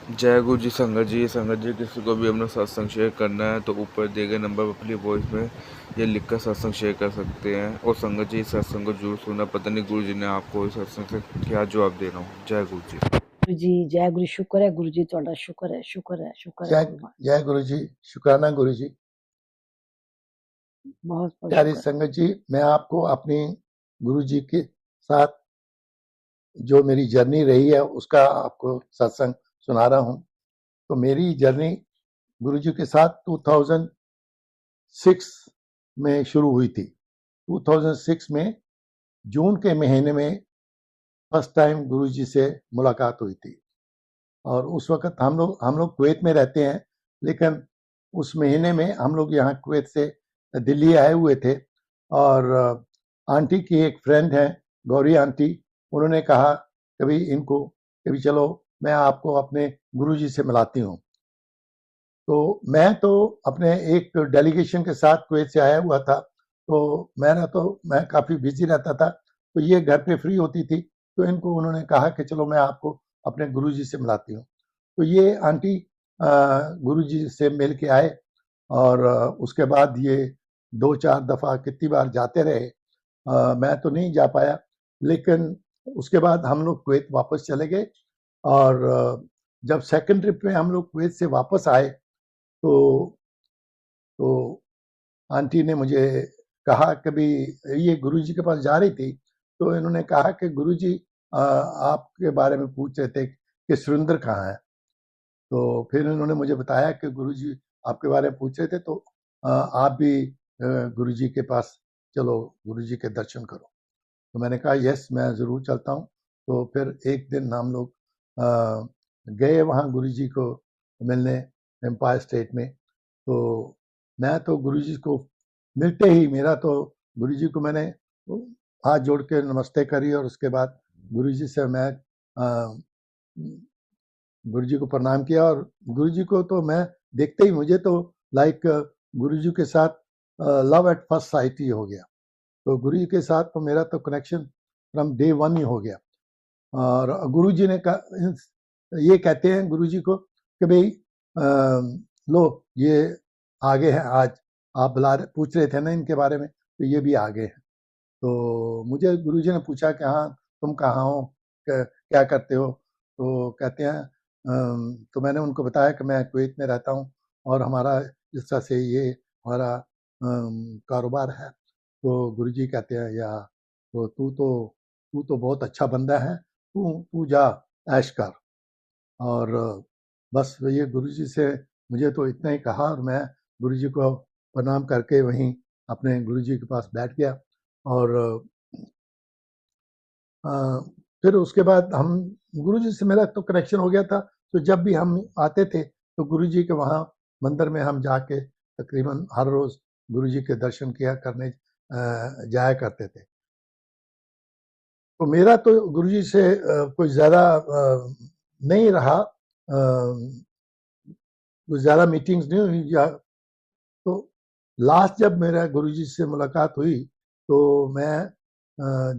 जय गुरु जी। संगत जी किसी को भी अपना सत्संग शेयर करना है तो ऊपर दिए गए नंबर पर अपनी वॉइस में ये लिखकर सत्संग शेयर कर सकते हैं। और संगत जी इस सत्संग को जरूर सुनना। पता नहीं गुरु जी ने आपको इस सत्संग से क्या जवाब देना हो। जय गुरु जी। गुरु जी जय गुरु शुक्र है गुरु जी ਤੁਹਾਡਾ शुक्र है जय गुरु महाराज जय गुरु जी। शुक्राना गुरु जी। बहुत बहुत प्यारी शुक्र संगत जी, मैं आपको अपनी गुरु जी के साथ जो मेरी जर्नी रही है उसका आपको सत्संग सुना रहा हूँ। तो मेरी जर्नी गुरु जी के साथ 2006 में शुरू हुई थी। 2006 में जून के महीने में फर्स्ट टाइम गुरु जी से मुलाकात हुई थी। और उस वक्त हम लोग कुवैत में रहते हैं, लेकिन उस महीने में हम लोग यहाँ कुवैत से दिल्ली आए हुए थे। और आंटी की एक फ्रेंड है गौरी आंटी, उन्होंने कहा कभी चलो मैं आपको अपने गुरुजी से मिलाती हूँ। तो मैं तो अपने एक डेलीगेशन के साथ कुवैत से आया हुआ था, तो मैं काफ़ी बिजी रहता था। तो ये घर पे फ्री होती थी, तो इनको उन्होंने कहा कि चलो मैं आपको अपने गुरुजी से मिलाती हूँ। तो ये आंटी गुरुजी से मिल के आए और उसके बाद ये 2-4 दफ़ा कितनी बार जाते रहे। मैं तो नहीं जा पाया, लेकिन उसके बाद हम लोग कुवैत वापस चले गए। और जब सेकंड ट्रिप में हम लोग कुवैत से वापस आए तो तो आंटी ने मुझे कहा कभी ये गुरुजी के पास जा रही थी, तो इन्होंने कहा कि गुरुजी आपके बारे में पूछ रहे थे कि सुरेंद्र कहाँ है। तो फिर इन्होंने मुझे बताया कि गुरुजी आपके बारे में पूछ रहे थे, तो आप भी गुरुजी के पास चलो, गुरुजी के दर्शन करो। तो मैंने कहा यस, मैं ज़रूर चलता हूँ। तो फिर एक दिन हम लोग गए वहाँ गुरुजी को मिलने एम्पायर स्टेट में। तो मैं तो गुरुजी को मिलते ही मेरा तो गुरुजी को मैंने हाथ जोड़ के नमस्ते करी, और उसके बाद गुरुजी से मैं गुरुजी को प्रणाम किया। और गुरुजी को तो मैं देखते ही मुझे तो लाइक गुरुजी के साथ लव एट फर्स्ट साइट ही हो गया। तो गुरुजी के साथ तो मेरा तो कनेक्शन फ्रॉम डे वन ही हो गया। और गुरुजी ने ये कहते हैं गुरुजी को कि भाई लो ये आगे हैं आज, आप पूछ रहे थे ना इनके बारे में, तो ये भी आगे हैं। तो मुझे गुरुजी ने पूछा कि हाँ तुम कहाँ हो, क्या करते हो। तो कहते हैं तो मैंने उनको बताया कि मैं कुवैत में रहता हूँ और हमारा इस तरह से ये हमारा कारोबार है। तो गुरुजी कहते हैं या तो तू तो बहुत अच्छा बंदा है, तू तू जा ऐश कर। और बस ये गुरुजी से मुझे तो इतना ही कहा, और मैं गुरुजी को प्रणाम करके वहीं अपने गुरुजी के पास बैठ गया। और अ, फिर उसके बाद हम गुरुजी से मेरा तो कनेक्शन हो गया था। तो जब भी हम आते थे तो गुरुजी के वहाँ मंदिर में हम जाके तकरीबन हर रोज़ गुरुजी के दर्शन किया करने जाया करते थे। तो मेरा तो गुरुजी से कोई ज़्यादा नहीं रहा, कुछ ज़्यादा मीटिंग्स नहीं हुई। तो लास्ट जब मेरा गुरुजी से मुलाकात हुई तो मैं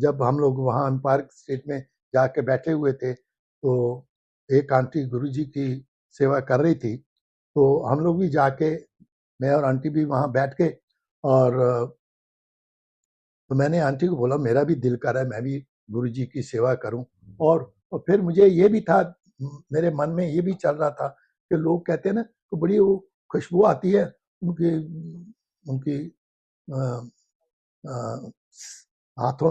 जब हम लोग वहाँ एम्पायर स्टेट में जाके बैठे हुए थे, तो एक आंटी गुरुजी की सेवा कर रही थी। तो हम लोग भी जाके, मैं और आंटी भी वहाँ बैठ के, और तो मैंने आंटी को बोला मेरा भी दिल कर रहा है मैं भी गुरुजी की सेवा करूं। और फिर मुझे ये भी था, मेरे मन में ये भी चल रहा था कि लोग कहते हैं ना तो बड़ी वो खुशबू आती है उनकी उनकी अ, अ, हाथों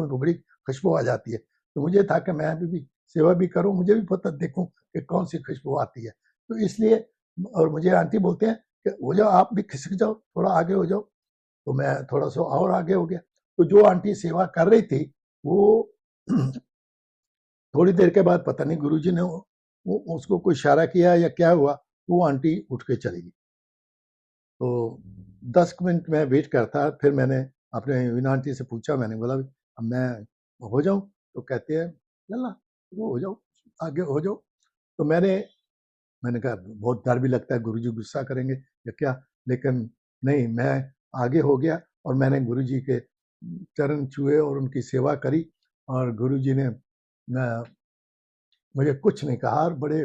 में तो बड़ी खुशबू आ जाती है। तो मुझे था कि मैं भी सेवा भी करूं, मुझे भी पता देखूं कि कौन सी खुशबू आती है। तो इसलिए, और मुझे आंटी बोलते हैं कि हो जाओ आप भी खिसक जाओ, थोड़ा आगे हो जाओ। तो मैं थोड़ा सा और आगे हो गया। तो जो आंटी सेवा कर रही थी वो थोड़ी देर के बाद पता नहीं गुरुजी ने वो उसको कोई इशारा किया या क्या हुआ, वो आंटी उठ के चली गई। तो 10 मिनट में वेट करता, फिर मैंने अपने वीना आंटी से पूछा, मैंने बोला अब मैं हो जाऊं। तो कहते हैं चलना, वो हो जाओ, आगे हो जाओ। तो मैंने कहा बहुत डर भी लगता है गुरुजी गुस्सा करेंगे या क्या, लेकिन नहीं, मैं आगे हो गया और मैंने गुरुजी के चरण छुए और उनकी सेवा करी। और गुरुजी ने मुझे कुछ नहीं कहा, और बड़े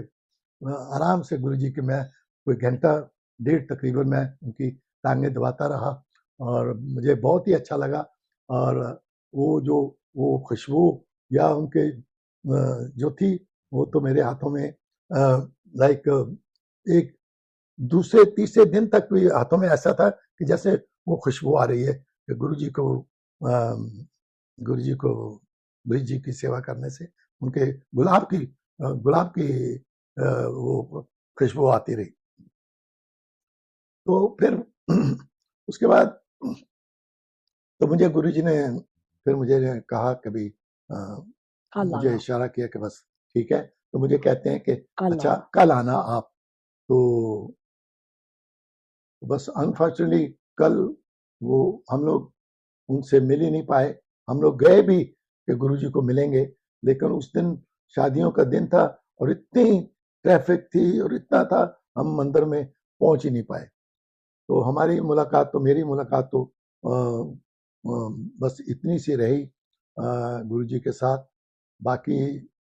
आराम से गुरुजी की मैं कोई घंटा डेढ़ तकरीबन मैं उनकी टांगें दबाता रहा और मुझे बहुत ही अच्छा लगा। और वो खुशबू या उनके जो थी वो तो मेरे हाथों में लाइक एक दूसरे तीसरे दिन तक भी हाथों में ऐसा था कि जैसे वो खुशबू आ रही है कि गुरु जी को ब्रिज जी की सेवा करने से उनके गुलाब की वो खुशबू आती रही। तो फिर उसके बाद तो मुझे गुरु जी ने फिर मुझे कहा कभी कल मुझे आना इशारा किया कि बस ठीक है। तो मुझे कहते हैं कि कल अच्छा आना कल आना आप। तो बस अनफॉर्चुनेटली कल वो हम लोग उनसे मिल ही नहीं पाए। हम लोग गए भी कि गुरुजी को मिलेंगे, लेकिन उस दिन शादियों का दिन था और इतनी ट्रैफिक थी और इतना था, हम मंदिर में पहुंच ही नहीं पाए। तो हमारी मुलाकात तो मेरी मुलाकात तो बस इतनी सी रही गुरुजी के साथ। बाकी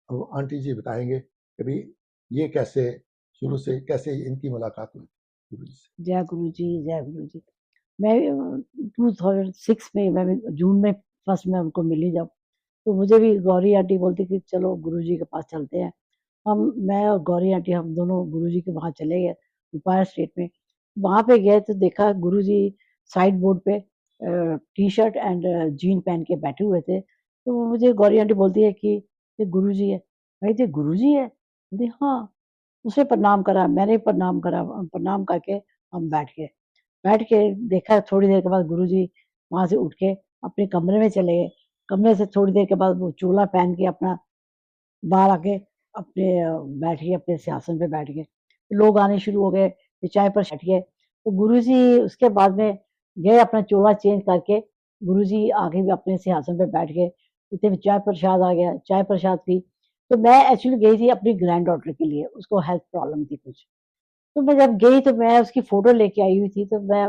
अब आंटी जी बताएंगे कि भाई ये कैसे शुरू से कैसे इनकी मुलाकात हुई गुरुजी से। जय गुरु जी, जय गुरु जी। मैं 2006 में मैं भी जून में फर्स्ट में उनको मिली जब, तो मुझे भी गौरी आंटी बोलती कि चलो गुरुजी के पास चलते हैं। मैं और गौरी आंटी हम दोनों गुरुजी के वहाँ चले गए एम्पायर स्टेट में। वहाँ पे गए तो देखा गुरुजी साइड बोर्ड पे टी शर्ट एंड जीन पहन के बैठे हुए थे। तो मुझे गौरी आंटी बोलती है कि ये गुरुजी है। भाई ये गुरुजी है? बोलती हाँ। उसने प्रणाम करा, मैंने भी प्रणाम करा, प्रणाम करके हम बैठ के देखा। थोड़ी देर के बाद गुरुजी वहां से उठ के अपने कमरे में चले गए। कमरे से थोड़ी देर के बाद वो चोला पहन के अपना बाहर आके अपने बैठ गए, अपने सिंहासन पे बैठ गए। लोग आने शुरू हो गए, फिर चाय पर बैठ गए। तो गुरुजी उसके बाद में गए अपना चोला चेंज करके, गुरुजी आगे भी अपने सिंहासन पे बैठ गए। इतने में चाय प्रसाद आ गया, चाय प्रसाद पी। तो मैं एक्चुअली गई थी अपनी ग्रैंड डॉटर के लिए, उसको हेल्थ प्रॉब्लम थी कुछ। तो मैं जब गई तो मैं उसकी फोटो लेके आई हुई थी। तो मैं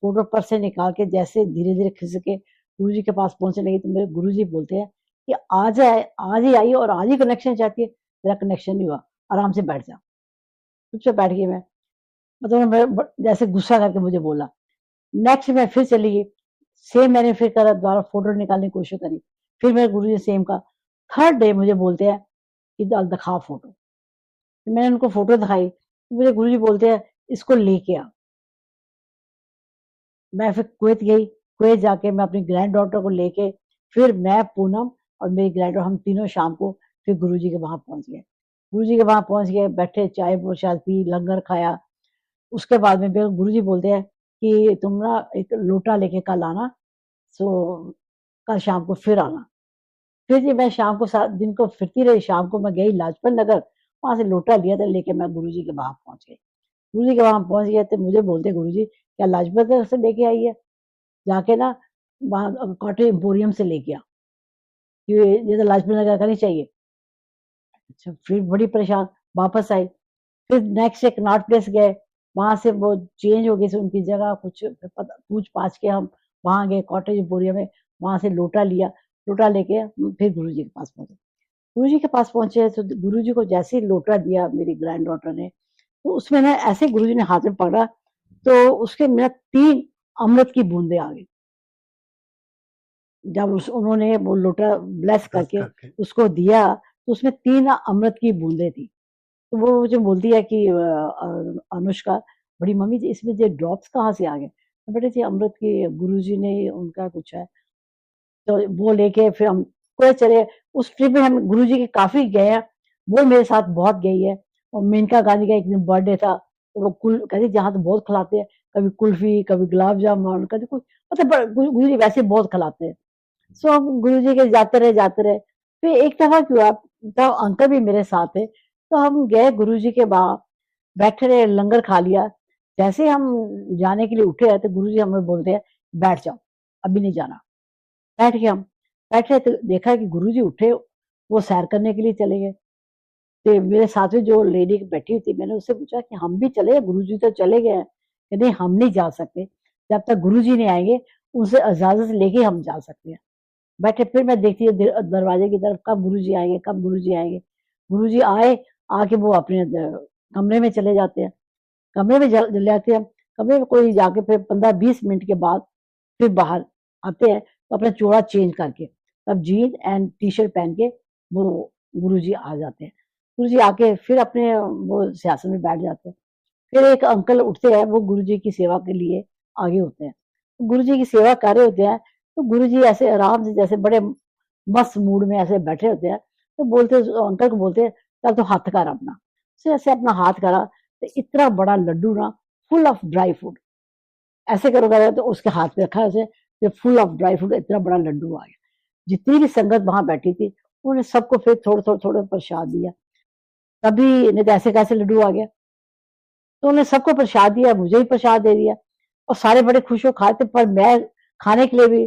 फोटो पर्स से निकाल के जैसे धीरे धीरे खिसक के गुरुजी के पास पहुंचने लगी, तो मेरे गुरुजी बोलते हैं कि आज है, आज ही आई और आज ही कनेक्शन चाहती है। तेरा कनेक्शन नहीं हुआ, आराम से बैठ जा। चुपचाप बैठ गई मैं। मतलब मैं जैसे गुस्सा करके मुझे बोला। नेक्स्ट मैं फिर चली गई, सेम मैंने फिर करा, दोबारा फोटो निकालने की कोशिश करी। फिर मेरे गुरु जी सेम का। थर्ड डे मुझे बोलते हैं कि दिखा फोटो। मैंने उनको फोटो दिखाई, मुझे गुरु जी बोलते हैं इसको लेके आ। मैं फिर कुवैत गई। कुवैत जाके मैं अपनी ग्रैंड डॉटर को लेके, फिर मैं, पूनम और मेरी ग्रैंड डॉटर, हम तीनों शाम को फिर गुरुजी के वहां पहुंच गए। गुरुजी के वहां पहुंच गए, बैठे, चाय प्रसाद पी, लंगर खाया। उसके बाद में गुरुजी बोलते हैं कि तुम ना एक लोटा लेके कल आना, सो कल शाम को फिर आना। फिर जी मैं शाम को दिन को फिरती रही। शाम को मैं गई लाजपत नगर, वहां से लोटा लिया था लेके मैं गुरुजी के वहां पहुंच गई। गुरुजी के वहां पहुंच गए तो मुझे बोलते गुरुजी क्या लाजपत नगर से लेके आई है? जाके ना वहां कॉटेज एम्पोरियम से लेके आ, ये तो लाजपत नगर का नहीं चाहिए। अच्छा, फिर बड़ी परेशान, वापस आई। फिर नेक्स्ट एक नॉट प्लेस गए, वहां से वो चेंज हो गई उनकी जगह कुछ, पता पूछ पाछ के हम वहां गए कॉटेज एम्पोरियम में। वहां से लोटा लिया, लोटा लेके फिर गुरुजी के पास पहुंचे। गुरुजी के पास पहुंचे तो गुरुजी को जैसे ही लोटा दिया मेरी ग्रैंड डॉटर ने, तो उसमें ना ऐसे गुरुजी ने हाथ में पकड़ा, तो उसके मेरा 3 अमृत की बूंदे आ गई। जब उन्होंने वो लोटा ब्लेस करके उसको दिया, तो उसमें 3 अमृत की बूंदे थी। तो वो मुझे बोलती है कि अनुष्का, बड़ी मम्मी जी इसमें ये ड्रॉप्स कहाँ से आ गए? तो बेटे जी अमृत की गुरुजी ने उनका कुछ है। तो वो लेके फिर हम पूरे चले। उस ट्रिप में हम गुरुजी के काफी गए हैं, वो मेरे साथ बहुत गई है। और मेनका गांधी का एक दिन बर्थडे था, तो वो कुल कहती जहाँ तो बहुत खिलाते हैं, कभी कुल्फी, कभी गुलाब जामुन, कभी कुछ, मतलब गुरुजी वैसे बहुत खिलाते हैं। सो हम गुरुजी के जाते रहे। फिर एक दफा क्यों, तब अंकल भी मेरे साथ थे, तो हम गए गुरुजी के वहां, बैठे रहे, लंगर खा लिया। जैसे हम जाने के लिए उठे हैं तो गुरुजी हमें बोलते हैं बैठ जाओ, अभी नहीं जाना। बैठ गए हम। बैठे तो देखा कि गुरुजी उठे, वो सैर करने के लिए चले गए। तो मेरे साथ में जो लेडी बैठी हुई थी, मैंने उससे पूछा कि हम भी चले? गुरुजी तो चले गए हैं। नहीं, हम नहीं जा सकते, जब तक गुरुजी नहीं आएंगे उनसे इजाजत लेके हम जा सकते हैं। बैठे, फिर मैं देखती है दरवाजे की तरफ, कब गुरुजी आएंगे, कब गुरुजी आएंगे। गुरुजी आए, आके वो अपने कमरे में चले जाते हैं, कमरे में चले जाते हैं, कमरे में कोई जाके फिर 15-20 मिनट के बाद फिर बाहर आते हैं, तो अपना जोड़ा चेंज करके तब जीन एंड टी शर्ट पहन के वो गुरुजी आ जाते हैं। गुरुजी आके फिर अपने वो सिंहासन में बैठ जाते हैं। फिर एक अंकल उठते हैं, वो गुरुजी की सेवा के लिए आगे होते हैं। गुरुजी की सेवा कर रहे होते हैं, तो गुरुजी ऐसे आराम से जैसे बड़े मस्त मूड में ऐसे बैठे होते हैं, तो बोलते अंकल को बोलते हैं, चल तो हाथ कर अपना। से ऐसे अपना हाथ करा, तो इतना बड़ा लड्डू ना, फुल ऑफ ड्राई फ्रूट, ऐसे करो तो उसके हाथ में रखा उसे, तो फुल ऑफ ड्राई फ्रूट, इतना बड़ा लड्डू आ गया। जितनी भी संगत वहां बैठी थी, उन्होंने सबको फिर थोड़ा थोड़ा थोड़ा प्रसाद दिया। तभी नहीं तो ऐसे कैसे लड्डू आ गया, तो उन्हें सबको प्रसाद दिया, मुझे ही प्रसाद दे दिया, और सारे बड़े खुश हो खाते। पर मैं खाने के लिए भी,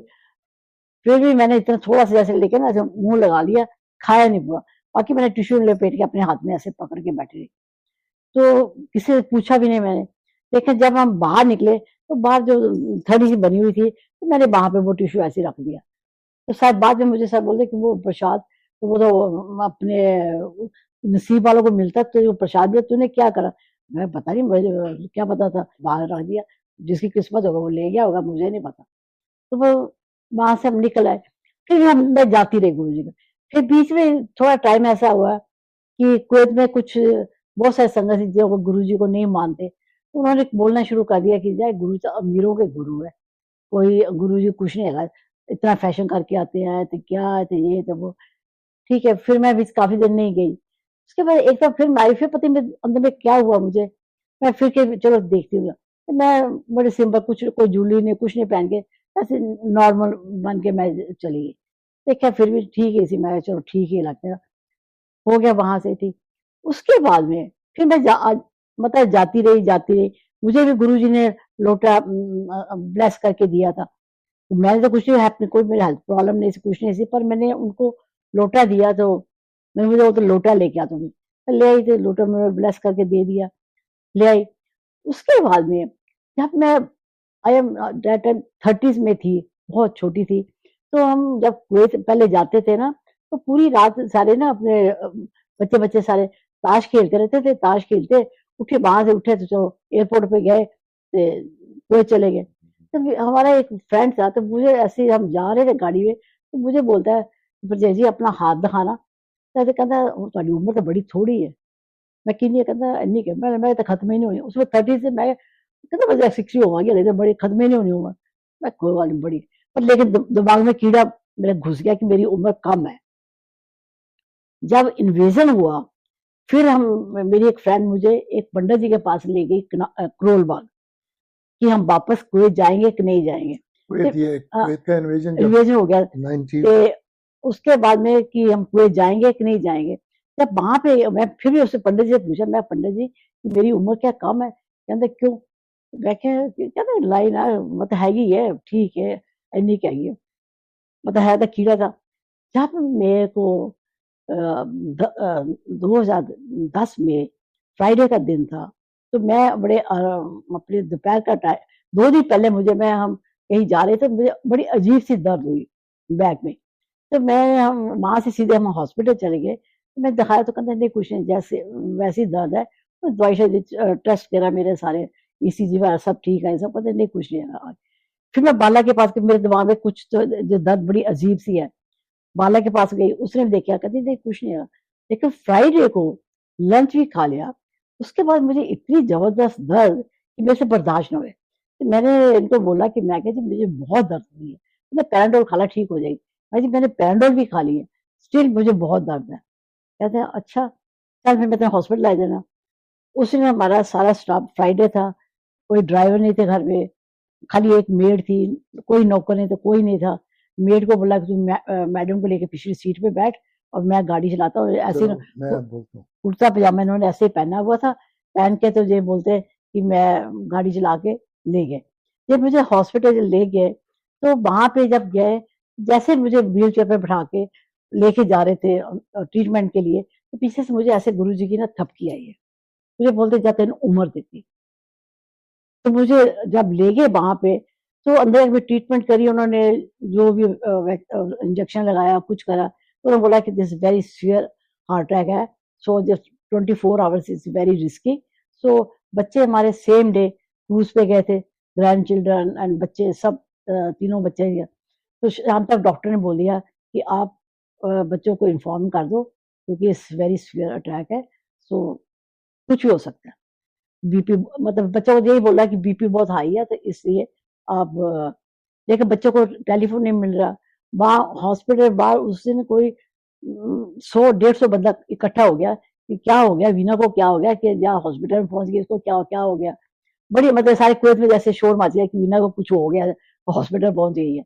फिर भी मैंने इतना थोड़ा सा जैसे लेके ना ऐसे मुंह लगा लिया, खाया नहीं पूरा। बाकी मैंने टिश्यू लपेट के अपने हाथ में ऐसे पकड़ के बैठी रही, तो किसी से पूछा भी नहीं मैंने। लेकिन जब हम बाहर निकले, तो बाहर जो थड़ी सी बनी हुई थी, तो मैंने वहां पे वो टिश्यू ऐसे रख दिया। तो शायद बाद में मुझे सब बोलते कि वो प्रसाद, तो वो तो अपने नसीब वालों को मिलता, तो जो प्रसाद दिया तूने क्या करा? मैं पता नहीं, मुझे क्या पता था, बाहर रख दिया, जिसकी किस्मत होगा वो ले गया होगा, मुझे नहीं पता। तो वो वहां से हम निकल आए। फिर हम मैं जाती रही गुरु जी का। फिर बीच में थोड़ा टाइम ऐसा हुआ कि कुवैत में कुछ बहुत सारे संगत थी जो गुरु जी को नहीं मानते, तो उन्होंने बोलना शुरू कर दिया कि जाए गुरु तो अमीरों के गुरु है, कोई गुरु जी कुछ नहीं है, इतना फैशन करके आते हैं, तो क्या है, तो ये तो वो। ठीक है, फिर मैं भी काफी दिन नहीं गई। उसके बाद एक बार फिर मैं आई, फिर पता नहीं अंदर में क्या हुआ मुझे, मैं फिर के चलो देखती हूँ। तो मैं बड़े सिंपल, कुछ कोई ज्वेलरी नहीं, कुछ नहीं पहन के, ऐसे नॉर्मल बन के मैं चली गई। देखा फिर भी ठीक है, इसी मैं चलो ठीक ही लगता है, हो गया वहां से ठीक। उसके बाद में फिर मैं मतलब जाती रही। मुझे भी गुरु जी ने लोटा ब्लेस करके दिया था। मैंने तो कुछ नहीं, अपने कोई मेरे हेल्थ प्रॉब्लम नहीं थी, कुछ नहीं थी, पर मैंने उनको लोटा दिया, तो मैं मुझे वो तो लोटा लेके आ, तुम्हें ले आई, तो लोटा मैंने ब्लेस करके दे दिया, ले आई। उसके बाद में जब मैं I am that time 30s में थी, बहुत छोटी थी, तो हम जब कुवैत पहले जाते थे ना, तो पूरी रात सारे ना अपने बच्चे बच्चे सारे ताश खेलते रहते थे, ताश खेलते, उठे वहां से, उठे तो चलो एयरपोर्ट पे गए, कुवैत चले गए। तो हमारा एक फ्रेंड था, तो मुझे ऐसे ही हम जा रहे थे गाड़ी में, तो मुझे बोलता है, "भरजाई जी अपना हाथ दिखाना।" तो कहता, "ਤੁਹਾਡੀ उम्र तो बड़ी थोड़ी है।" मैं किन्नी कहता इन्नी के मैं तो खत्म ही नहीं होनी उसमें 30 से मैं कहता मैं 60 होवांगी, लेकिन बड़ी खत्म ही नहीं होनी उम्र। मैं कोई बात नहीं बड़ी, पर लेकिन दिमाग में कीड़ा मेरे घुस गया कि मेरी उम्र कम है। जब इन्वेजन हुआ, फिर हम, मेरी एक फ्रेंड मुझे एक पंडित जी के पास ले गई करोल बाग, कि हम वापस कुवैत जाएंगे कि नहीं जाएंगे। कुवैत का इन्वेजन जब इन्वेजन हो गया, 90 तो उसके बाद में कि हम कुवैत जाएंगे कि नहीं जाएंगे। जब वहां पे मैं फिर भी उससे पंडित जी से पूछा, मैं पंडित जी मेरी उम्र क्या कम है? कहते क्यों? मैं क्या कहते लाइन मतलब हैगी है, ठीक है, इन्नी क्या है, मतलब है तो कीड़ा था। जब मेरे को 2010 में फ्राइडे का दिन था, तो मैं बड़े अपने दोपहर का टाइम, 2 दिन पहले मुझे, मैं हम कहीं जा रहे थे, मुझे बड़ी अजीब सी दर्द हुई बैक में। तो मैं, हम वहां से सीधे हम हॉस्पिटल चले गए। तो मैं दिखाया, तो कहते नहीं कुछ नहीं, जैसे वैसी दर्द है, तो दवाई से टेस्ट करा, मेरे सारे ईसीजी वगैरह सब ठीक है, सब पता नहीं कुछ नहीं है। फिर मैं बाला के पास, मेरे दिमाग में कुछ तो जो दर्द बड़ी अजीब सी है, बाला के पास गई, उसने भी देखा, कहती नहीं कुछ नहीं है। लेकिन फ्राइडे को लंच भी खा लिया, उसके बाद मुझे इतनी जबरदस्त दर्द कि मेरे से बर्दाश्त न हुए। तो मैंने इनको बोला कि मैं कह जी मुझे बहुत दर्द हुई है, मैंने पैराडोल खा ला, ठीक हो जाएगी। भाई जी मैंने पैराडोल भी खा ली है, स्टिल मुझे बहुत दर्द है। कहते हैं अच्छा, चल फिर मैं तेरे हॉस्पिटल ला देना। उसने, हमारा सारा स्टाफ, फ्राइडे था, कोई ड्राइवर नहीं थे घर में, खाली एक मेड थी, कोई नौकर नहीं था, कोई नहीं था। मेड को बोला कि तुम मैडम को लेके पिछली सीट पे बैठ, और मैं गाड़ी चलाता हूँ। ऐसे चलो मैं बोलता हूँ। कुर्ता पजामा इन्होंने ऐसे ही पहना हुआ था, पहन के तो ये बोलते कि मैं गाड़ी चला के ले गए। जब मुझे हॉस्पिटल ले गए, तो वहां पे जब गए, जैसे मुझे व्हील चेयर पे बैठा के लेके जा रहे थे ट्रीटमेंट के लिए, तो पीछे से मुझे ऐसे गुरु जी की ना थपकी आई है। मुझे बोलते जाते उम्र देती। तो मुझे जब ले गए वहां पे, तो अंदर में ट्रीटमेंट करी उन्होंने, जो भी इंजेक्शन लगाया, कुछ करा, तो उन्होंने बोला कि this very severe heart attack है, so just 24 hours is very risky. So बच्चे हमारे सेम डे क्रूज पे गए थे, ग्रैंड चिल्ड्रन एंड बच्चे सब, तीनों बच्चे ही हैं। तो शाम तक डॉक्टर ने बोल दिया कि आप बच्चों को इन्फॉर्म कर दो क्योंकि इस वेरी सीवियर अटैक है, सो कुछ भी हो सकता है। बीपी, मतलब बच्चों को यही बोला कि बीपी बहुत हाई है, तो इसलिए आप देखिए बच्चों को टेलीफोन नहीं मिल रहा। वहाँ हॉस्पिटल बाहर उस दिन कोई 100-150 बंदा इकट्ठा हो गया कि क्या हो गया, वीना को क्या हो गया, कि या हॉस्पिटल में पहुंच गई, इसको क्या क्या हो गया। बड़ी मतलब सारे कुवैत में जैसे शोर मच गया कि वीना को कुछ हो गया, हॉस्पिटल पहुंच गई है।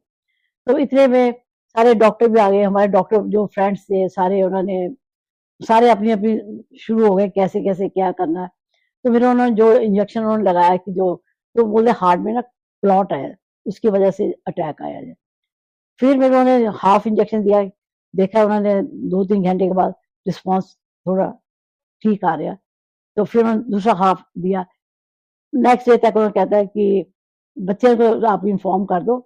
तो इतने में सारे डॉक्टर भी आ गए, हमारे डॉक्टर जो फ्रेंड्स थे सारे, उन्होंने सारे अपनी अपनी शुरू हो गए कैसे कैसे क्या करना है। तो फिर उन्होंने जो इंजेक्शन उन्होंने लगाया कि जो, तो बोले हार्ट में ना क्लॉट आया, उसकी वजह से अटैक आया है। फिर मेरे उन्होंने हाफ इंजेक्शन दिया, देखा उन्होंने 2-3 घंटे के बाद रिस्पॉन्स थोड़ा ठीक आ रहा, तो फिर उन्होंने दूसरा हाफ दिया। नेक्स्ट डे तक उन्होंने कहता है कि बच्चे को आप इन्फॉर्म कर दो।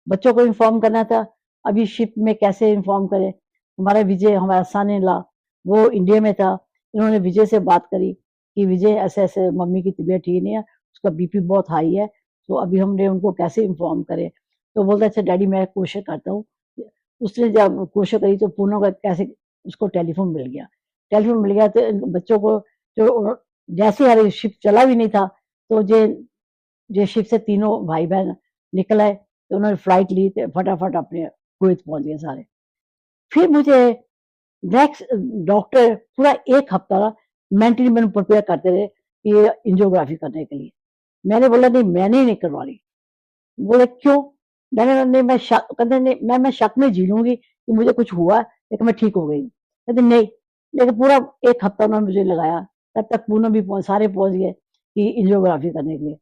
बच्चों को इन्फॉर्म करना था, अभी शिप में कैसे इन्फॉर्म करें। हमारा विजय, हमारा सन इन लॉ, वो इंडिया में था। इन्होंने विजय से बात करी कि विजय ऐसे ऐसे मम्मी की तबीयत ठीक नहीं है, उसका बीपी बहुत हाई है, तो अभी हमने उनको कैसे इन्फॉर्म करें। तो बोलता अच्छा डैडी मैं कोशिश करता हूँ। उसने जब कोशिश करी तो पूनम का कैसे उसको टेलीफोन मिल गया। टेलीफोन मिल गया तो बच्चों को जो जैसे हमारी शिप चला भी नहीं था, तो जे शिप से तीनों भाई बहन निकल आए, तो उन्होंने फ्लाइट ली, तो फटाफट अपने कुवैत पहुंच गए सारे। फिर मुझे नेक्स्ट डॉक्टर पूरा 1 हफ्ता मेंटली मैंने प्रिपेयर करते रहे कि एंजियोग्राफी करने के लिए। मैंने बोला नहीं मैंने नहीं करवा रही। बोले क्यों? मैंने कहा नहीं, मैं शक, कहते नहीं मैं शक में जी लूंगी कि मुझे कुछ हुआ लेकिन मैं ठीक हो गई। कहते नहीं, लेकिन पूरा 1 हफ्ता उन्होंने मुझे लगाया, तब तक पूनम भी सारे पहुंच गए कि एंजियोग्राफी करने के लिए।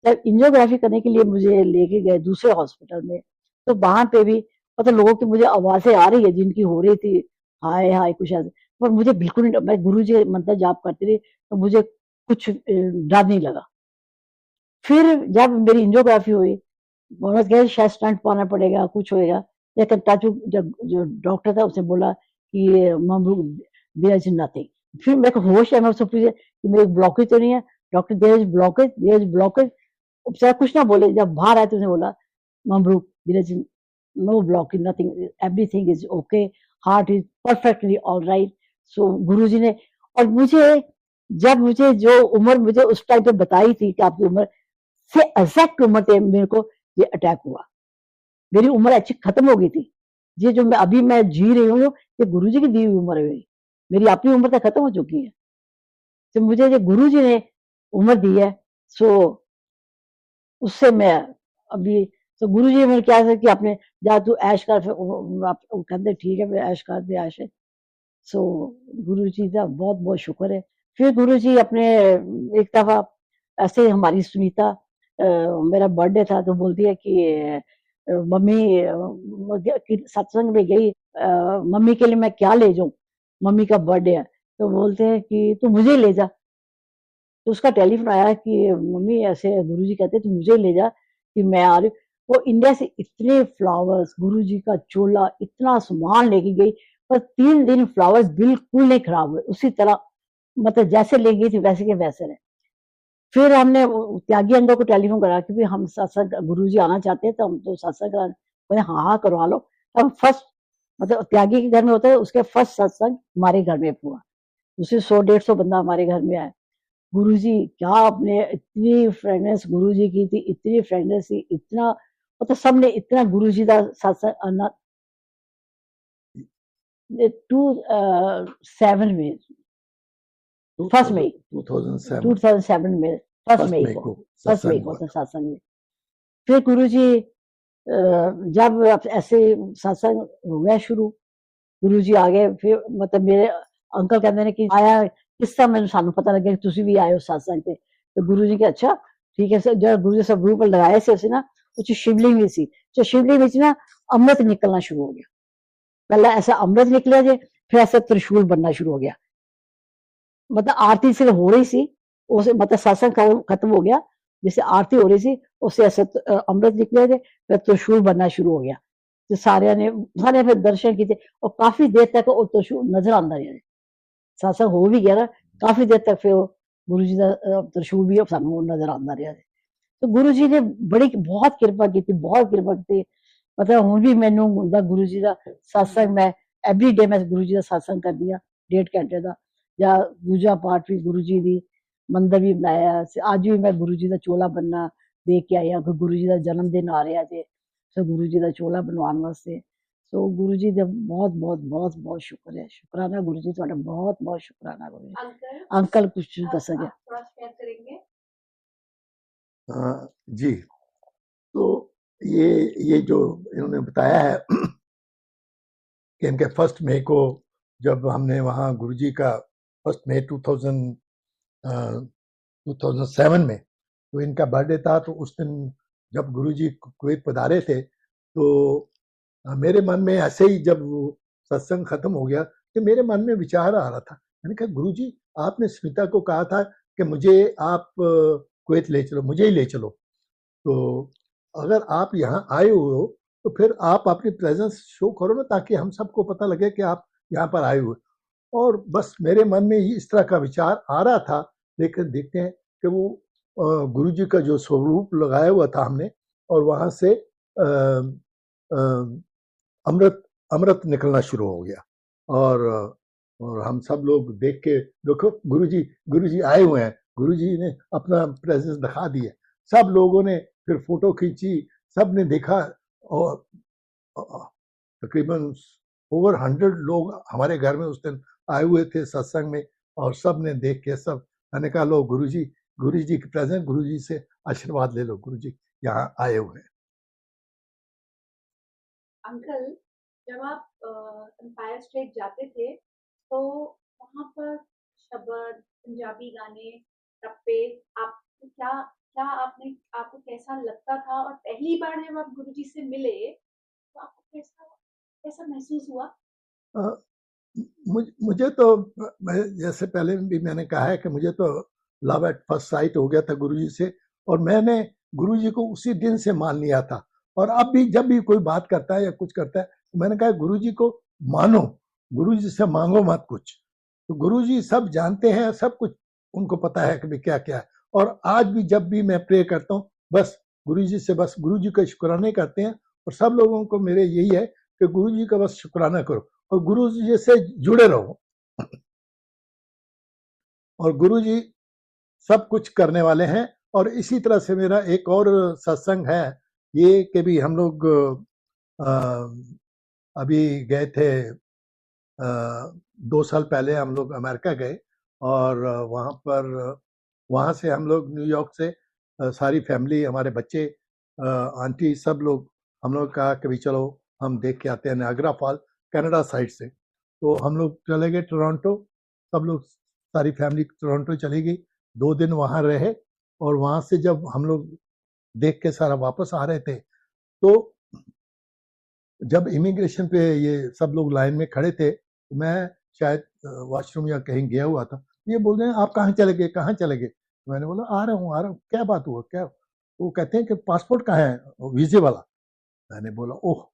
जब एंजियोग्राफी करने के लिए मुझे लेके गए दूसरे हॉस्पिटल में, तो वहां पे भी मतलब लोगों की मुझे आवाजें आ रही है जिनकी हो रही थी हाय हाय कुछ ऐसे, पर मुझे बिल्कुल नहीं, मैं गुरु जी मंत्र जाप करती रही, तो मुझे कुछ डर नहीं लगा। फिर जब मेरी एंजियोग्राफी हुई, उन्होंने कहा शायद स्टंट पाना पड़ेगा, कुछ होएगा, लेकिन ताजू जब जो डॉक्टर था उसने बोला कि ममरूक देयर इज नथिंग। फिर मेरे को होश है, मैं उससे पूछे कि मेरे ब्लॉकेज तो नहीं है। Doctor there is blockage, there is blockage. बेचारा कुछ ना बोले, जब बाहर आए तो उसने बोला ममरूक there is no blockage, nothing, everything is okay, heart is perfectly all right. So Guruji ने, और मुझे जब मुझे जो उम्र मुझे उस टाइम पे बताई थी कि आपकी उम्र से एग्जैक्ट उम्र थे मेरे को ये अटैक हुआ। मेरी उम्र अच्छी खत्म हो गई थी। ये जो मैं अभी मैं जी रही हूँ, ये गुरुजी की दी हुई उम्र है, मेरी अपनी उम्र तो खत्म हो चुकी है। तो मुझे जो गुरुजी ने उम्र दी है, सो उससे मैं अभी, तो गुरुजी ने मेरे क्या कि आपने जा तू ऐश कर, कहते ठीक है मैं ऐश कर दे ऐश। सो गुरुजी का बहुत बहुत शुक्र है। फिर गुरुजी अपने एक दफा ऐसे ही हमारी सुनीता, मेरा बर्थडे था तो बोलती है कि मम्मी सत्संग में गई, मम्मी के लिए मैं क्या ले जाऊं, मम्मी का बर्थडे है। तो बोलते हैं कि तू मुझे ले जा। तो उसका टेलीफोन आया कि मम्मी ऐसे गुरुजी कहते हैं तू मुझे ले जा कि मैं आ रही। वो इंडिया से इतने फ्लावर्स, गुरुजी का चोला, इतना सामान लेके गई, पर 3 दिन फ्लावर्स बिल्कुल नहीं खराब हुए, उसी तरह मतलब जैसे ले गई थी वैसे के वैसे रहे। फिर हमने त्यागी अंकल को टेलीफोन करा कि हम सत्संग गुरुजी आना चाहते हैं, तो हम तो सत्संग करा। बोले हाँ हाँ करवा लो। तब फर्स्ट मतलब त्यागी के घर में होता है, उसके फर्स्ट सत्संग हमारे घर में हुआ। उससे 100-150 बंदा हमारे घर में आया। गुरुजी क्या आपने इतनी फ्रेगनेंस गुरुजी की थी, इतनी फ्रेगनेंस थी, इतना मतलब सबने इतना गुरुजी का सत्संग 2007 में, फर्स्ट मई 2007 में, फर्स्ट मई को सत्संग में। फिर गुरुजी जब ऐसे सत्संग हो गया शुरू, गुरुजी आ गए। फिर मतलब मेरे अंकल कहते हैं कि आया किस्सा मैंने सानू पता लगे कि तुसी भी आए हो सत्संग ते। तो गुरुजी के अच्छा ठीक है। जब गुरुजी सब रूप लगाए से ना कुछ शिवलिंग भी सी, तो शिवलिंग विच ना अमृत निकलना शुरू हो गया। पहला ऐसा अमृत निकला जे, फिर ऐसा त्रिशूल बनना शुरू हो गया। मतलब आरती से हो रही सी, उसे मतलब सत्संग खत्म हो गया, जैसे आरती हो रही थी उससे ऐसे अमृत निकले थे, फिर त्रिशूल बनना शुरू हो गया। तो सारे फिर दर्शन किए और काफी देर तक वो त्रिशूल नजर आंदा रहा। सत्संग हो भी गया ना, काफी देर तक फिर गुरु जी का त्रिशूल भी सानू नजर आता रहा। तो गुरु जी ने बड़ी बहुत किरपा की, बहुत किरपा की। मतलब हुण भी मैनू हुंदा गुरु जी का सत्संग, मैं एवरी डे मैं गुरु जी का सत्संग करदी हां 1.5 घंटे का, या पूजा पाठ भी गुरु जी दी, मंदिर भी बनाया। अज भी मैं गुरु जी का चोला बनना देख के आई हां, गुरु जी का जन्मदिन आ रहा जे, तो गुरु जी का चोला बनवाने वास्ते। सो गुरु जी का बहुत बहुत बहुत बहुत शुक्र है, शुकराना गुरु जी, तुहाडा बहुत बहुत शुकराना गुरु जी। अंकल कुछ दसोगे? थोड़ा शेयर करेंगे। जी, तो ये जो इन्होंने बताया है कि इनके 1 मई को जब हमने वहाँ गुरुजी का 1 मई 2007 में तो इनका बर्थडे था, तो उस दिन जब गुरुजी कुवैत पधारे थे तो मेरे मन में ऐसे ही जब वो सत्संग खत्म हो गया तो मेरे मन में विचार आ रहा था। मैंने कहा गुरुजी आपने स्मिता को कहा था कि मुझे आप कुवैत ले चलो, मुझे ही ले चलो, तो अगर आप यहाँ आए हुए हो तो फिर आप अपनी प्रेजेंस शो करो ना, ताकि हम सबको पता लगे कि आप यहाँ पर आए हुए। और बस मेरे मन में ही इस तरह का विचार आ रहा था, लेकिन देखते हैं कि वो गुरु जी का जो स्वरूप लगाया हुआ था हमने, और वहाँ से अमृत अमृत निकलना शुरू हो गया। और हम सब लोग देख के, देखो गुरु जी आए हुए हैं, गुरु जी ने अपना प्रेजेंस दिखा दिया। सब लोगों ने फिर फोटो खींची, सब ने देखा, और तकरीबन ओवर 100 लोग हमारे घर में उस दिन आए हुए थे सत्संग में, और सब ने देख के सब, मैंने कहा लो गुरु जी के प्रेजेंट, गुरु जी से आशीर्वाद ले लो, गुरु जी यहाँ आए हुए हैं। अंकल, जब आप एम्पायर स्टेट जाते थे तो वहाँ पर शबद, पंजाबी गाने, टप्पे, आपको क्या क्या आपको कैसा लगता था? और पहली बार जब आप गुरुजी से मिले तो आपको कैसा कैसा महसूस हुआ? मुझे तो, मैं जैसे पहले भी मैंने कहा है कि मुझे तो लव एट फर्स्ट साइट हो गया था गुरुजी से, और मैंने गुरुजी को उसी दिन से मान लिया था। और अब भी जब भी कोई बात करता है या कुछ करता है तो मैंने कहा गुरुजी को मानो, गुरुजी से मांगो मत कुछ। तो गुरुजी सब जानते हैं, सब कुछ उनको पता है कि भी क्या क्या है। और आज भी जब भी मैं प्रे करता हूँ, बस गुरुजी से, बस गुरुजी का शुक्राना करते हैं, और सब लोगों को मेरे यही है कि गुरुजी का बस शुक्राना करो और गुरु जी से जुड़े रहो। और गुरु जी सब कुछ करने वाले हैं। और इसी तरह से मेरा एक और सत्संग है ये कि भी हम लोग अभी गए थे, 2 साल पहले हम लोग अमेरिका गए, और वहाँ से हम लोग न्यूयॉर्क से सारी फैमिली, हमारे बच्चे, आंटी, सब लोग, हम लोग कहा कि भी चलो हम देख के आते हैं नायग्रा फॉल, कनाडा साइड से। तो हम लोग चले गए टोरंटो, सब लोग, सारी फैमिली टोरंटो चली गई, 2 दिन वहाँ रहे। और वहाँ से जब हम लोग देख के सारा वापस आ रहे थे, तो जब इमिग्रेशन पे ये सब लोग लाइन में खड़े थे, तो मैं शायद वॉशरूम या कहीं गया हुआ था, ये बोल रहे हैं आप कहाँ चले गए, कहाँ चले गए? तो मैंने बोला आ रहा हूँ, क्या बात हुआ, क्या? तो वो कहते हैं कि पासपोर्ट कहाँ है, वीजे वाला। मैंने बोला ओह,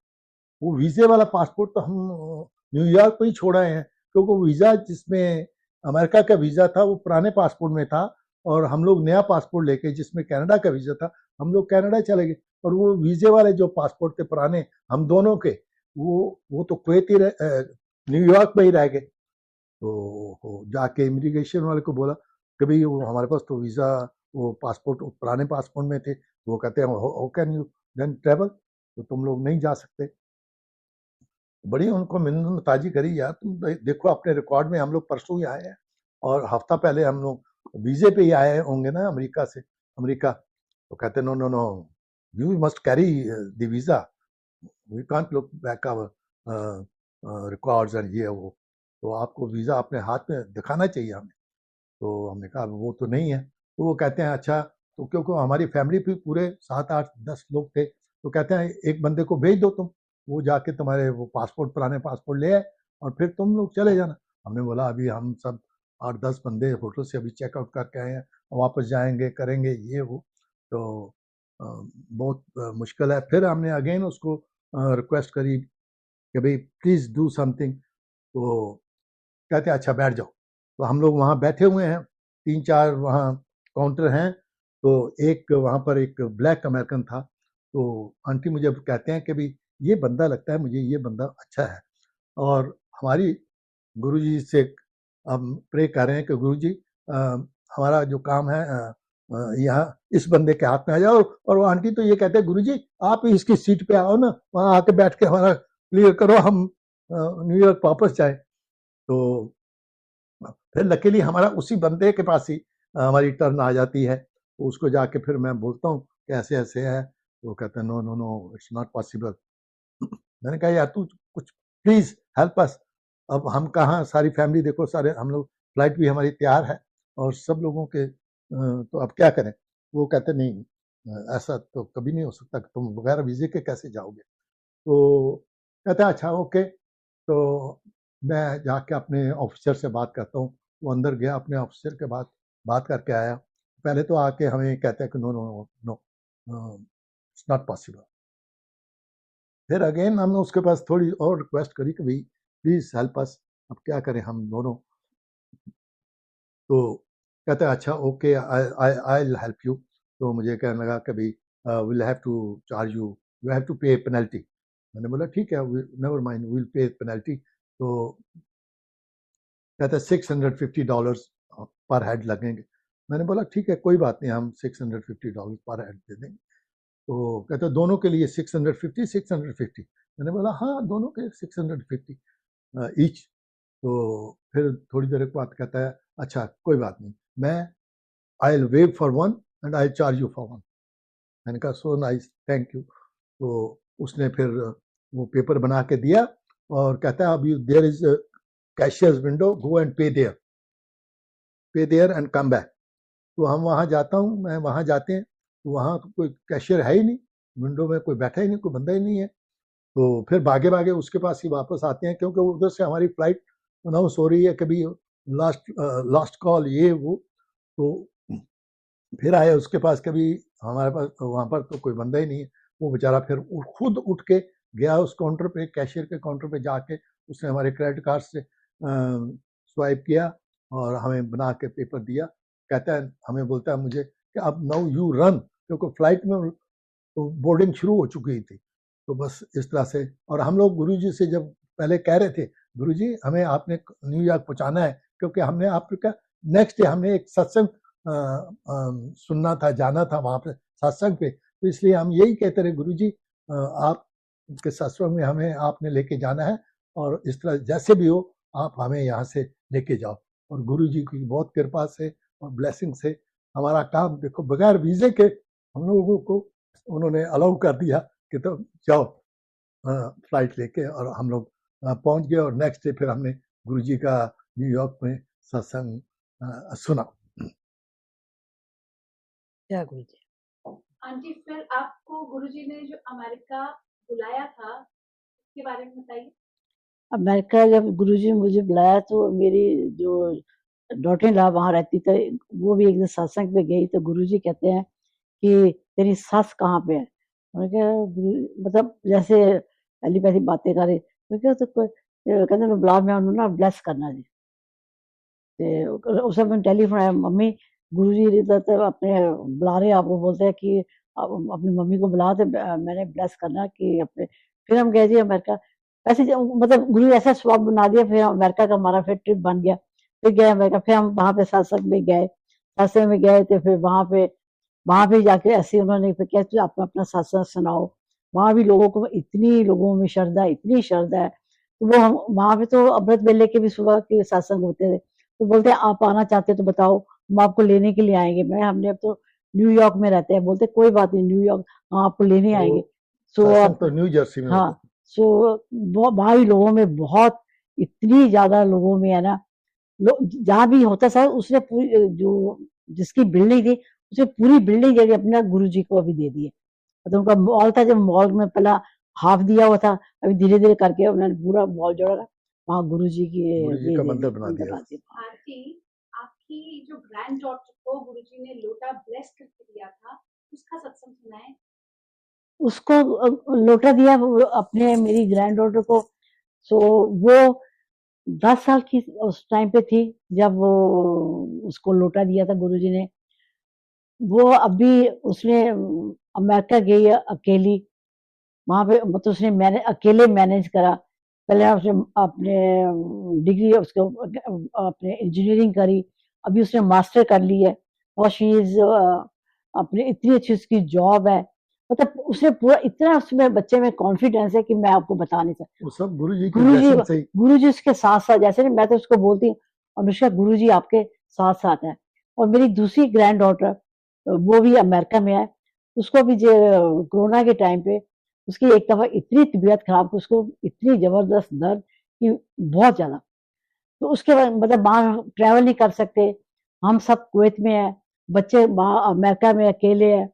वो वीजे वाला पासपोर्ट तो हम न्यूयॉर्क में ही छोड़ आए हैं, क्योंकि वो वीजा जिसमें अमेरिका का वीजा था वो पुराने पासपोर्ट में था, और हम लोग नया पासपोर्ट लेके जिसमें कनाडा का वीजा था, हम लोग कनाडा चले गए। और वो वीजे वाले जो पासपोर्ट थे पुराने हम दोनों के, वो तो कुवैत ही न्यूयॉर्क में ही रह गए। तो जाके इमिग्रेशन वाले को बोला कि भाई वो हमारे पास तो वीजा, वो पासपोर्ट पुराने पासपोर्ट में थे। वो कहते हैं how can you then travel, तो तुम लोग नहीं जा सकते। बड़ी उनको मिन्नत ताजी करी, यार तुम देखो अपने रिकॉर्ड में, हम लोग परसों ही आए हैं और हफ्ता पहले हम लोग वीजे पे ही आए होंगे ना अमेरिका से, अमेरिका। तो कहते no no no, you must carry the visa, we can't look back our records and ये वो, तो आपको वीजा अपने हाथ में दिखाना चाहिए हमें। तो हमने कहा वो तो नहीं है। तो वो कहते हैं अच्छा, तो क्योंकि हमारी फैमिली भी पूरे 7 8 10 लोग थे, तो कहते हैं एक बंदे को भेज दो तुम, वो जाके तुम्हारे वो पासपोर्ट, पुराने पासपोर्ट ले आए और फिर तुम लोग चले जाना। हमने बोला अभी हम सब 8 10 बंदे होटल से अभी चेकआउट करके आए हैं, वापस जाएंगे, करेंगे ये वो, तो बहुत मुश्किल है। फिर हमने अगेन उसको रिक्वेस्ट करी कि भाई प्लीज़ डू समथिंग। तो कहते अच्छा बैठ जाओ। तो हम लोग वहाँ बैठे हुए हैं, 3-4 वहाँ काउंटर हैं, तो एक वहाँ पर एक ब्लैक अमेरिकन था, तो आंटी मुझे कहते हैं कि भाई ये बंदा लगता है मुझे, ये बंदा अच्छा है। और हमारी गुरुजी से हम प्रे कर रहे हैं कि गुरुजी हमारा जो काम है यहाँ इस बंदे के हाथ में आ जाओ। और वो आंटी तो ये कहते हैं गुरुजी आप ही इसकी सीट पे आओ ना, वहाँ आके बैठ के हमारा क्लियर करो, हम न्यूयॉर्क वापस जाए। तो फिर लकीली हमारा उसी बंदे के पास ही हमारी टर्न आ जाती है, तो उसको जाके फिर मैं बोलता हूँ कि ऐसे ऐसे है, तो वो कहते हैं no no no it's not possible. मैंने कहा यार तू कुछ प्लीज हेल्प अस। अब हम कहाँ, सारी फैमिली देखो, सारे हम लोग, फ्लाइट भी हमारी तैयार है और सब लोगों के तो अब क्या करें। वो कहते नहीं ऐसा तो कभी नहीं हो सकता कि तुम बगैर वीजे के कैसे जाओगे। तो कहते हैं अच्छा ओके। तो मैं जाके अपने ऑफिसर से बात करता हूँ। वो अंदर गया, अपने ऑफिसर के बात करके आया। पहले तो आके हमें कहते हैं कि no no no no it's not possible. फिर अगेन हमने उसके पास थोड़ी और रिक्वेस्ट करी कि भाई प्लीज हेल्प अस, अब क्या करें हम दोनों। तो कहते हैं अच्छा okay I will help you. तो मुझे कहने लगा कि भाई will have to charge you, you have to pay penalty. मैंने बोला ठीक है never mind will pay penalty. तो कहते हैं $650 पर हेड लगेंगे। मैंने बोला ठीक है कोई बात नहीं, हम $650 पर हेड दे देंगे। तो कहते हैं दोनों के लिए 650। मैंने बोला हाँ दोनों के 650 ईच। तो फिर थोड़ी देर के बाद कहता है अच्छा कोई बात नहीं, मैं I will wave for one and I charge you for one. मैंने कहा सो नाइस थैंक यू। तो उसने फिर वो पेपर बना के दिया और कहता है अभी there is cashier's window, go and pay there and come back. तो हम वहाँ जाता हूँ, मैं वहाँ जाते हैं तो वहाँ तो कोई कैशियर है ही नहीं, विंडो में कोई बैठा ही नहीं, कोई बंदा ही नहीं है। तो फिर भागे भागे उसके पास ही वापस आते हैं, क्योंकि उधर से हमारी फ्लाइट अनाउंस हो रही है कभी लास्ट कॉल ये वो। तो फिर आए उसके पास, कभी हमारे पास वहाँ पर तो कोई बंदा ही नहीं है। वो बेचारा फिर खुद उठ के गया उस काउंटर पे, कैशियर के काउंटर पे जाके उसने हमारे क्रेडिट कार्ड से स्वाइप किया और हमें बना के पेपर दिया। कहता है, हमें बोलता है मुझे कि अब नाउ यू रन, क्योंकि फ्लाइट में तो बोर्डिंग शुरू हो चुकी थी। तो बस इस तरह से, और हम लोग गुरुजी से जब पहले कह रहे थे गुरुजी हमें आपने न्यूयॉर्क पहुंचाना है, क्योंकि हमने आपका नेक्स्ट डे हमने एक सत्संग सुनना था, जाना था वहां पे सत्संग पे। तो इसलिए हम यही कहते रहे गुरुजी आपके सत्संग में हमें आपने लेके जाना है, और इस तरह जैसे भी हो आप हमें यहाँ से लेके जाओ। और गुरुजी की बहुत कृपा से और ब्लेसिंग से हमारा काम देखो बगैर वीजे के हम लोगों को उन्होंने अलाउ कर दिया कि तो जाओ फ्लाइट लेके, और हम लोग पहुंच गए। और नेक्स्ट डे फिर हमने गुरुजी का न्यूयॉर्क में सत्संग सुना। क्या गुरुजी। आंटी फिर आपको गुरुजी ने जो अमेरिका बुलाया था उसके बारे में बताइए। अमेरिका जब गुरुजी ने मुझे बुलाया तो मेरी जो डॉटर ला वहाँ रहती थी, वो भी एक दिन सत्संग पे गई, तो गुरुजी कहते हैं कि तेरी सास कहाँ पे है। मैंने कहा मतलब जैसे पहली पहली बातें करे, मैं कहा तो कहते बुला मैं उन्होंने ना ब्लेस करना जी। ते उस समय टेलीफोन आया, मम्मी गुरुजी तो अपने बुला रहे, आपको बोलते हैं कि आप अपनी मम्मी को बुला, तो मैंने ब्लेस करना कि अपने। फिर हम गए जी अमेरिका। ऐसे मतलब गुरु ऐसा स्वभाव बना दिया, फिर अमेरिका का हमारा फिर ट्रिप बन गया। फिर गए अमेरिका, फिर हम वहाँ पे सत्संग में गए, सत्संग में गए तो फिर वहाँ पे जाके ऐसे उन्होंने फिर क्या आप अपना सत्संग सुनाओ। वहाँ भी लोगों को इतनी, लोगों में श्रद्धा, इतनी श्रद्धा है। तो वो हम वहाँ पे तो अमृत वेले के भी सुबह के सत्संग होते थे। तो बोलते हैं आप आना चाहते हो तो बताओ, हम आपको लेने के लिए आएंगे। मैं हमने अब तो न्यूयॉर्क में रहते हैं, बोलते कोई बात नहीं न्यूयॉर्क हम आपको लेने आएंगे। सो सत्संग आप तो न्यू जर्सी में हाँ, होता था। सो वहाँ भी लोगों में बहुत, इतनी ज्यादा लोगों में है ना, जहाँ भी होता सर उसने पूरी जो जिसकी बिल्डिंग थी उसने पूरी बिल्डिंग जगह अपने गुरु जी को अभी दे दी है। तो उनका मॉल था, जब मॉल में पहला हाफ दिया हुआ था, अभी धीरे धीरे करके उन्होंने पूरा मॉल जोड़ा, वहाँ गुरु जी की गुरु जी ये का दे मंदिर दी, बना मंदिर दिया। बना दिया। आंटी आपकी जो ग्रैंड डॉटर को गुरुजी ने लोटा ब्लेस करके दिया था उसका सत्संग सुनाए। उसको लोटा दिया वो अपने मेरी ग्रैंड डॉटर को। सो वो 10 साल की उस टाइम पे थी जब वो उसको लौटा दिया था गुरुजी ने। वो अभी उसने अमेरिका गई है अकेली, वहां पे मतलब उसने मैंने अकेले मैनेज करा। पहले उसने अपने डिग्री उसको अपने इंजीनियरिंग करी, अभी उसने मास्टर कर ली है और शी इज अपने इतनी अच्छी उसकी जॉब है। मतलब उसने पूरा इतना उसमें बच्चे में कॉन्फिडेंस है कि मैं आपको बता नहीं सकती। वो सब गुरु जी की गुरुजी ब्लेसिंग से ही। गुरुजी उसके साथ साथ, जैसे ना मैं तो उसको बोलती हूँ अनुष्का गुरुजी आपके साथ साथ है। और मेरी दूसरी ग्रैंड डॉटर वो भी अमेरिका में है, उसको भी कोरोना के टाइम पे उसकी एक दफा इतनी तबीयत खराब, उसको इतनी जबरदस्त दर्द कि बहुत ज्यादा, तो उसके बाद मतलब बाहर ट्रैवल नहीं कर सकते, हम सब कुवैत में है, बच्चे वहाँ अमेरिका में अकेले हैं।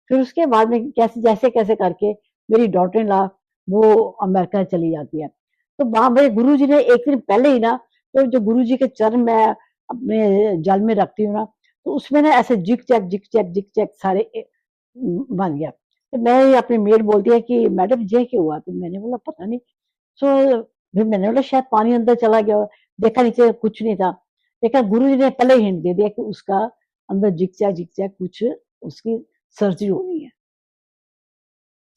फिर उसके बाद में कैसे जैसे कैसे करके मेरी डॉटर इन लॉ वो अमेरिका चली जाती है। तो वहां मेरे गुरु जी ने एक दिन पहले ही ना, तो जो गुरु जी के चरण मैं अपने जल में रखती हूँ ना, तो उसमें ना ऐसे जिक चैक सारे बन गया। तो मैं अपनी मेड बोलती है कि मैडम ये क्यों हुआ, तो मैंने बोला पता नहीं। सो फिर मैंने बोला शायद पानी अंदर चला गया हो। देखा नीचे कुछ नहीं था, लेकिन गुरु जी ने पहले ही हिंट दे दिया कि उसका अंदर जिक चैक कुछ उसकी सर्जरी होनी है।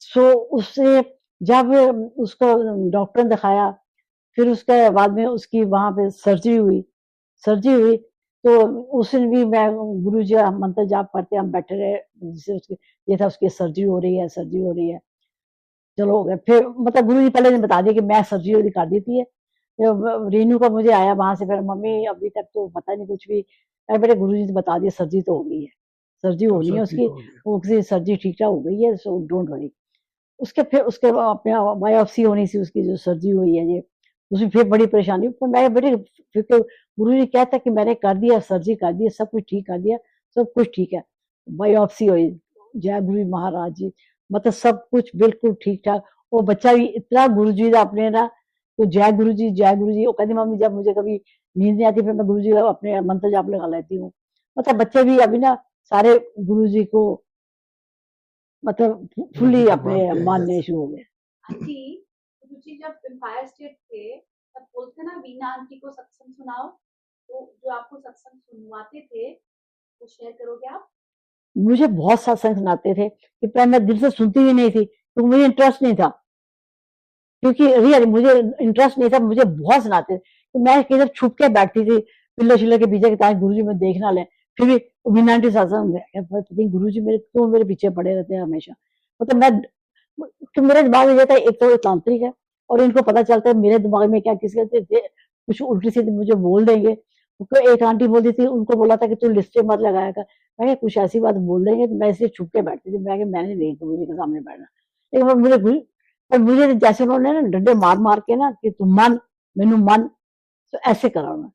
सो उससे जब उसको डॉक्टर ने दिखाया, फिर उसके बाद में उसकी वहां पे सर्जरी हुई। तो उस दिन भी मैं गुरु जी का मंत्र जाप करते हम बैठे रहे, जिससे उसकी ये था उसकी सर्जरी हो रही है। चलो हो गया, फिर मतलब गुरु जी पहले ने बता दिया कि मैं सर्जरी कर दी थी। रेनू का मुझे आया वहां से, फिर मम्मी अभी तक तो पता नहीं कुछ भी। मैं बेटे गुरु जी ने बता दिया सर्जरी तो हो गई है, सर्जरी अब होनी है सब ठीक उसकी, हो गया। वो सर्जरी ठीक ठाक हो गई है, सो डोंट वरी। उसके फिर उसके अपने बायोप्सी होनी थी उसकी, जो सर्जरी हुई है ये, उसमें फिर बड़ी परेशानी। पर मैं बेटे फिर तो गुरु जी कहता कि मैंने कर दिया, सर्जरी कर दी, सब कुछ ठीक कर दिया, सब कुछ ठीक है। बायोप्सी हुई, जय गुरु महाराज जी, मतलब सब कुछ बिल्कुल ठीक ठाक। वो बच्चा भी इतना गुरु जी का अपने ना, तो जय गुरु जी वो कहती मम्मी जब मुझे कभी नींद नहीं आती फिर मैं गुरु जी का अपने मंत्र जाप लगा लेती हूँ। मतलब बच्चे भी अभी ना सारे गुरु जी को मतलब गुरु जी फुल्ली को अपने मानते हैं मानने जैसे। शुरू हो गए। आंटी, गुरुजी जब एम्पायर स्टेट थे तब बोलते ना वीना आंटी को सत्संग सुनाओ, तो जो आपको सत्संग सुनवाते थे वो शेयर करोगे आप? मुझे बहुत सत्संग सुनाते थे कि पहले मैं दिल से सुनती भी नहीं थी, तो मुझे इंटरेस्ट नहीं था, क्योंकि रियल मुझे इंटरेस्ट नहीं था, मुझे बहुत सुनाते थे। तो मैं किधर छुप के बैठती थी पिल्लो शिल्लो के पीछे, ताकि गुरु जी में देख ना ले। फिर भी मीना आंटी सत्संग में गुरु जी मेरे क्यों मेरे पीछे पड़े रहते हैं हमेशा। मतलब मैं, तो मेरे दिमाग में ये था एक तो ये तांत्रिक है, और इनको पता चलता है मेरे दिमाग में क्या किसके कुछ उल्टी सीधी मुझे बोल देंगे। तो एक आंटी बोलती थी, उनको बोला था कि तू लिस्टें मत लगाया कर। मैं कुछ ऐसी बात बोल देंगे, तो मैं इसलिए छुप के बैठती थी, मैंने नहीं गुरु जी के सामने बैठना। लेकिन मुझे पर मुझे जैसे उन्होंने ना डंडे मार मार के ना कि तू मन, मैनू मन, तो ऐसे करा उन्होंने।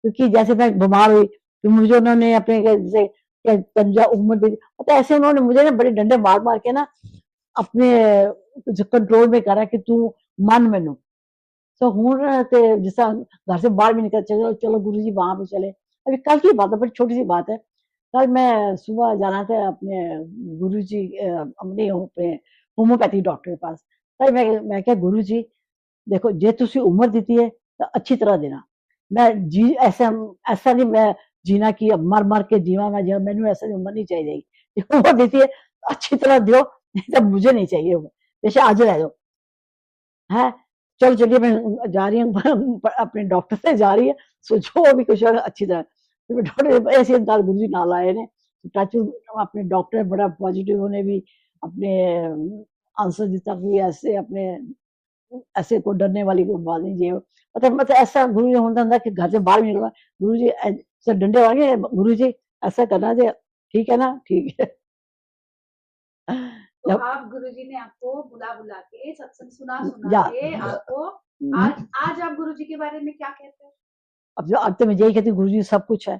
क्योंकि जैसे मैं बीमार हुई तो मुझे उन्होंने अपने जैसे पंजा उम्र दे दी, मतलब ऐसे उन्होंने मुझे ना बड़े डंडे मार मार के ना अपने कंट्रोल में करा कि तू मन मैनू। तो हूं जिस घर से बाहर भी निकल, चलो चलो गुरु जी वहां पे चले। अभी कल की बात है, बड़ी छोटी सी बात है। कल मैं सुबह जाना था अपने गुरु जी अपने होम्योपैथी डॉक्टर के पास। कल मैं क्या गुरु जी देखो जे तुसी उम्र दी है तो अच्छी तरह देना। मैं जी ऐसा ऐसा नहीं मैं जीना कि अब मर मर के जीवा मैं जीवा, मैनू ऐसा नहीं, उम्र नहीं चाहिए। उम्र दी है अच्छी तरह दियो, नहीं तो मुझे नहीं चाहिए उम्र, जैसे आज रह दो है। चलो चलिए मैं जा रही हूँ अपने डॉक्टर से जा रही है, सो जो भी कुछ है अच्छी तरह। तो मैं डॉक्टर ऐसे गुरु जी नाल आए ने, टच अपने डॉक्टर बड़ा पॉजिटिव, उन्हें भी अपने आंसर दिता कि ऐसे अपने ऐसे कोई डरने वाली कोई बात नहीं। ये मतलब ऐसा गुरु जी होता था कि घर से बाहर भी निकलना, गुरु जी से डंडे मारेंगे, गुरु जी ऐसा करना चाहिए, ठीक है ना, ठीक है। तो जब आप गुरुजी ने आपको बुला बुला के सत्संग सुना सुना या के आपको, आज आप गुरुजी के बारे में क्या कहते हैं? अब तो मैं यही कहती हूँ गुरु जी सब कुछ है,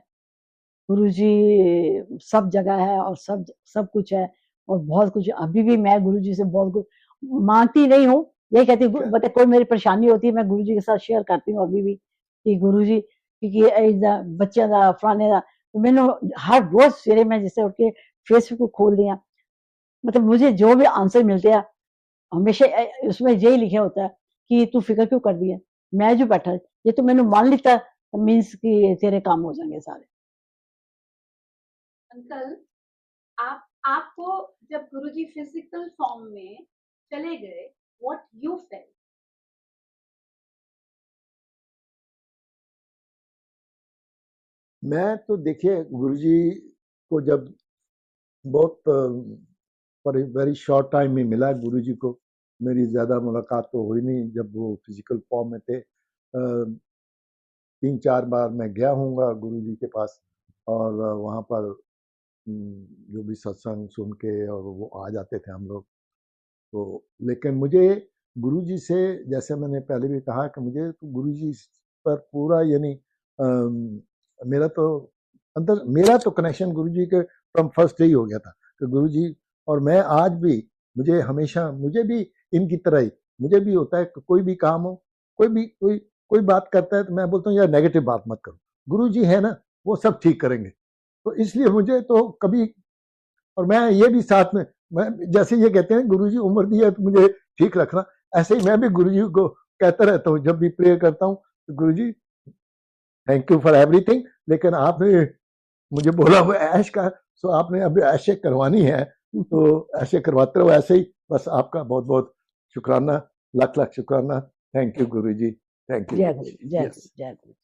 गुरु जी सब जगह है और सब सब कुछ है, और बहुत कुछ अभी भी मैं गुरु जी से बहुत कुछ मांगती नहीं हूँ। यही कहती हूँ मतलब कोई मेरी परेशानी होती है मैं गुरु जी के साथ शेयर करती हूँ अभी भी कि गुरु जी क्योंकि बच्चों का फलाने का, तो मैंने हर रोज सवेरे मैं जैसे उठ के फेसबुक को खोल दिया, मतलब मुझे जो भी आंसर मिलते हैं हमेशा उसमें यही लिखे होता है कि तू फिक्र क्यों कर रही है, मैं जो बैठा ये तो मैंने मान लिता मीन्स कि तेरे काम हो जाएंगे सारे। अंकल, आपको जब गुरुजी फिजिकल फॉर्म में चले गए, व्हाट यू फेल्ट? मैं तो देखिए गुरुजी को जब बहुत वेरी शॉर्ट टाइम में मिला गुरुजी को, मेरी ज़्यादा मुलाकात तो हुई नहीं जब वो फिजिकल फॉर्म में थे। 3-4 बार मैं गया हूँगा गुरुजी के पास और वहाँ पर जो भी सत्संग सुन के और वो आ जाते थे हम लोग। तो लेकिन मुझे गुरुजी से, जैसे मैंने पहले भी कहा कि मुझे तो गुरुजी पर पूरा यानी मेरा तो कनेक्शन गुरुजी के फ्रॉम फर्स्ट डे ही हो गया था कि गुरुजी और मैं आज भी, मुझे हमेशा, मुझे भी इनकी तरह ही मुझे भी होता है कि कोई भी काम हो, कोई बात करता है तो मैं बोलता हूँ यार नेगेटिव बात मत करो, गुरुजी है ना, वो सब ठीक करेंगे। तो इसलिए मुझे तो कभी, और मैं ये भी साथ में, मैं जैसे ये कहते हैं गुरुजी उम्र दी है तो मुझे ठीक रखना, ऐसे ही मैं भी गुरुजी को कहता रहता हूँ जब भी प्रेयर करता हूँ तो गुरुजी थैंक यू फॉर एवरीथिंग, लेकिन आपने मुझे बोला वो ऐश का, सो आपने अभी ऐशे करवानी है तो ऐसे करवाते रहो ऐसे ही। बस आपका बहुत बहुत शुक्राना, लाख लाख शुक्राना। Thank you Guruji, thank you. जय गुरु, जय गुरु, जय गुरु।